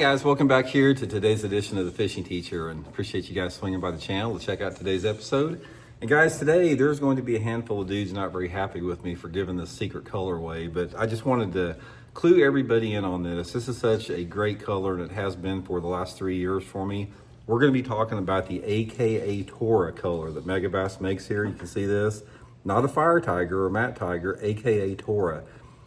guys, welcome back here to today's edition of the Fishing Teacher, and appreciate you guys swinging by the channel to check out today's episode. And guys, today there's going to be a handful of dudes not very happy with me for giving this secret color away, but I just wanted to clue everybody in on this. This is such a great color, and it has been for the last 3 years for me. We're going to be talking about the AKA Tora color that Megabass makes here. You can see this, not a fire tiger or matte tiger, AKA Tora.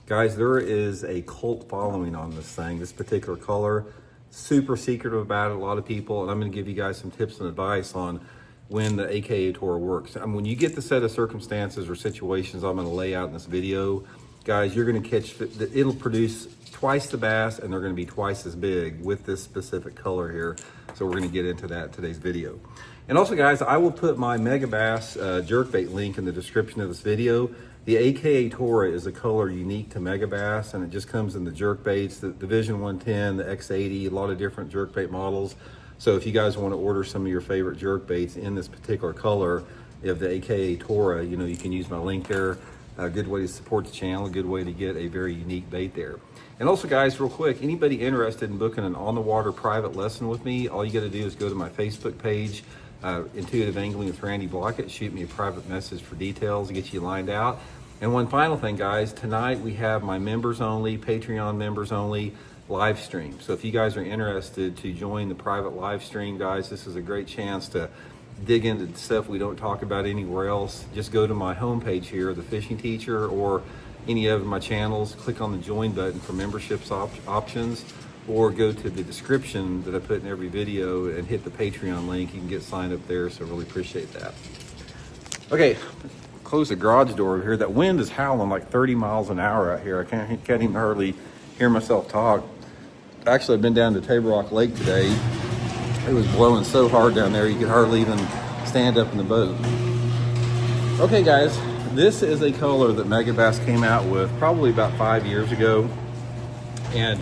Guys, there is a cult following on this thing, this particular color. Super secretive about it, a lot of people, and I'm going to give you guys some tips and advice on when the AKA Tora works. I mean, when you get the set of circumstances or situations I'm going to lay out in this video, guys, you're going to catch, it'll produce twice the bass, and they're going to be twice as big with this specific color here. So we're going to get into that in today's video. And also, guys, I will put my Megabass Jerkbait link in the description of this video. The AKA Tora is a color unique to Megabass, and it just comes in the jerkbaits, the Vision 110, the X80, a lot of different jerkbait models. So if you guys want to order some of your favorite jerkbaits in this particular color of the AKA Tora, you know, you can use my link there. A good way to support the channel, a good way to get a very unique bait there. And also, guys, real quick, anybody interested in booking an on-the-water private lesson with me, all you got to do is go to my Facebook page, Intuitive Angling with Randy Blaukat, shoot me a private message for details, get you lined out. And one final thing, guys, tonight we have my members only, Patreon members only live stream. So if you guys are interested to join the private live stream, guys, this is a great chance to dig into stuff we don't talk about anywhere else. Just go to my homepage here, The Fishing Teacher, or any of my channels, click on the join button for memberships options, or go to the description that I put in every video and hit the Patreon link. You can get signed up there, so really appreciate that. Okay, close the garage door over here. That wind is howling like 30 miles an hour out here. I can't even hardly hear myself talk. Actually, I've been down to Table Rock Lake today. It was blowing so hard down there, you could hardly even stand up in the boat. Okay, guys, this is a color that Megabass came out with probably about 5 years ago, and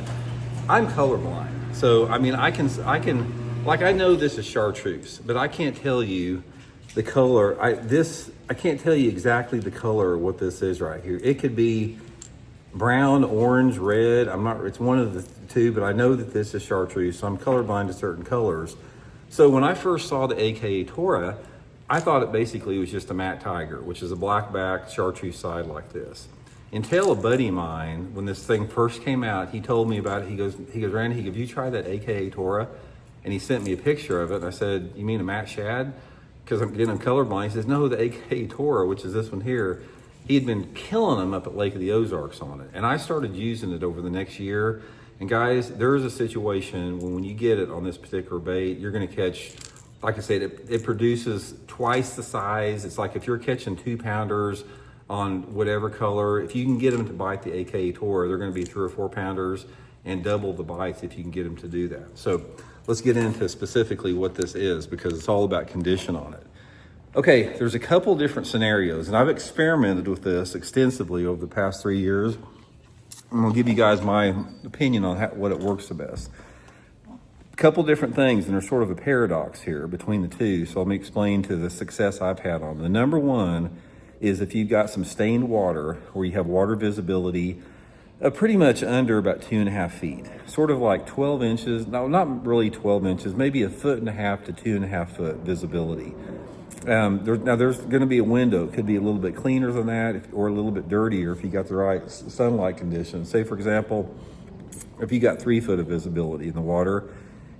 I'm colorblind. So, I mean, I can, like, I know this is chartreuse, but I can't tell you the color. I can't tell you exactly the color of what this is right here. It could be brown, orange, red. It's one of the two, but I know that this is chartreuse, so I'm colorblind to certain colors. So when I first saw the AKA Tora, I thought it basically was just a matte tiger, which is a black-backed chartreuse side like this. Until a buddy of mine, when this thing first came out, he told me about it. He goes, Randy, have you tried that AKA Tora? And he sent me a picture of it, and I said, you mean a matte shad? Because I'm colorblind. He says, no, the AKA Tora, which is this one here. He had been killing them up at Lake of the Ozarks on it. And I started using it over the next year. And guys, there is a situation when you get it on this particular bait, you're gonna catch, like I said, it produces twice the size. It's like if you're catching 2-pounders on whatever color, if you can get them to bite the AKA Tora, they're gonna be 3 or 4 pounders and double the bites if you can get them to do that. So let's get into specifically what this is, because it's all about condition on it. Okay, there's a couple different scenarios, and I've experimented with this extensively over the past 3 years. I'm gonna give you guys my opinion on what it works the best. A couple different things, and there's sort of a paradox here between the two, so let me explain to the success I've had on it. The number one is if you've got some stained water, where you have water visibility pretty much under about 2.5 feet, sort of like 12 inches, no, not really 12 inches, maybe 1.5 to 2.5 foot visibility. Now there's going to be a window. It could be a little bit cleaner than that, or a little bit dirtier if you got the right sunlight conditions. Say, for example, if you got 3 foot of visibility in the water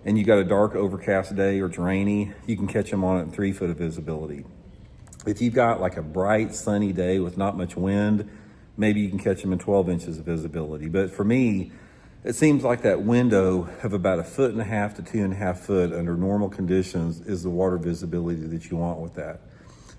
and you got a dark overcast day or it's rainy, you can catch them on it in 3 foot of visibility. If you've got like a bright sunny day with not much wind, maybe you can catch them in 12 inches of visibility. But for me, it seems like that window of about 1.5 to 2.5 foot under normal conditions is the water visibility that you want with that.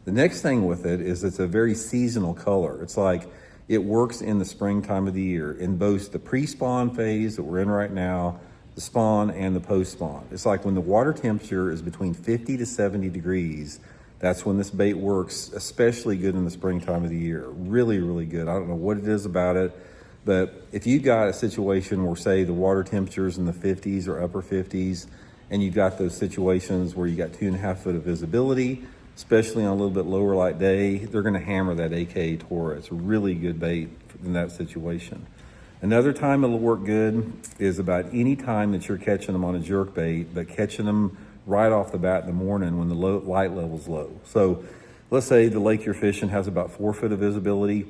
The next thing with it is it's a very seasonal color. It's like it works in the springtime of the year in both the pre-spawn phase that we're in right now, the spawn and the post-spawn. It's like when the water temperature is between 50 to 70 degrees, that's when this bait works especially good in the springtime of the year. Really, really good. I don't know what it is about it. But if you got a situation where, say, the water temperatures in the 50s or upper 50s, and you've got those situations where you got 2.5 foot of visibility, especially on a little bit lower light day, they're gonna hammer that AKA Tora. It's a really good bait in that situation. Another time it'll work good is about any time that you're catching them on a jerkbait, but catching them right off the bat in the morning when the light level's low. So let's say the lake you're fishing has about 4 foot of visibility.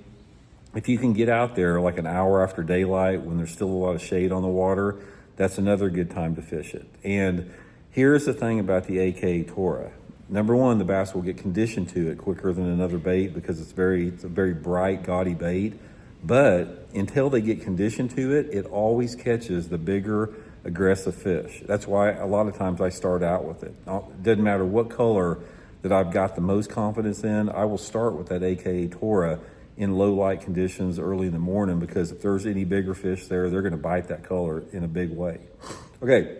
If you can get out there like an hour after daylight when there's still a lot of shade on the water, that's another good time to fish it. And here's the thing about the AKA Tora. Number one, the bass will get conditioned to it quicker than another bait because it's a very bright, gaudy bait. But until they get conditioned to it, it always catches the bigger, aggressive fish. That's why a lot of times I start out with it. It doesn't matter what color that I've got the most confidence in, I will start with that AKA Tora in low light conditions early in the morning, because if there's any bigger fish there, they're gonna bite that color in a big way. Okay,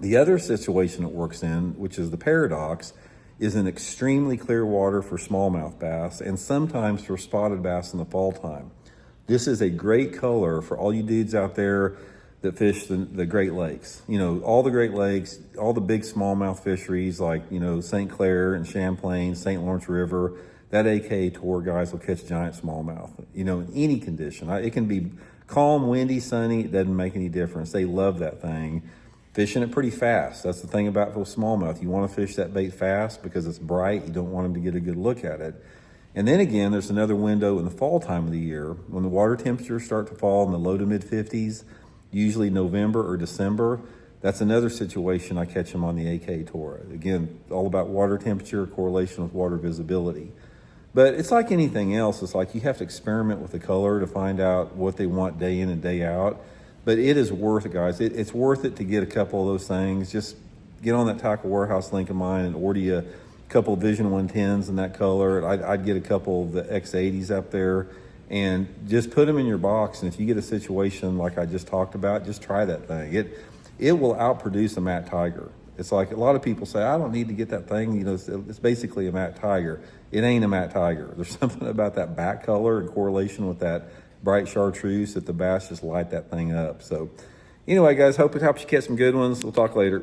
the other situation it works in, which is the paradox, is in extremely clear water for smallmouth bass and sometimes for spotted bass in the fall time. This is a great color for all you dudes out there that fish the Great Lakes. You know, all the Great Lakes, all the big smallmouth fisheries like, you know, St. Clair and Champlain, St. Lawrence River, that AKA Tora guys will catch giant smallmouth, you know, in any condition. It can be calm, windy, sunny, it doesn't make any difference. They love that thing. Fishing it pretty fast. That's the thing about those smallmouth. You want to fish that bait fast because it's bright. You don't want them to get a good look at it. And then again, there's another window in the fall time of the year when the water temperatures start to fall in the low to mid 50s, usually November or December. That's another situation I catch them on the AKA Tora. Again, all about water temperature, correlation with water visibility. But it's like anything else. It's like you have to experiment with the color to find out what they want day in and day out. But it is worth it, guys. It's worth it to get a couple of those things. Just get on that Tackle Warehouse link of mine and order you a couple of Vision 110s in that color. I'd get a couple of the X80s up there and just put them in your box. And if you get a situation like I just talked about, just try that thing. It will outproduce a Matt Tiger. It's like a lot of people say, I don't need to get that thing. You know, it's basically a Matt Tiger. It ain't a Matt Tiger. There's something about that back color in correlation with that bright chartreuse that the bass just light that thing up. So anyway, guys, hope it helps you catch some good ones. We'll talk later.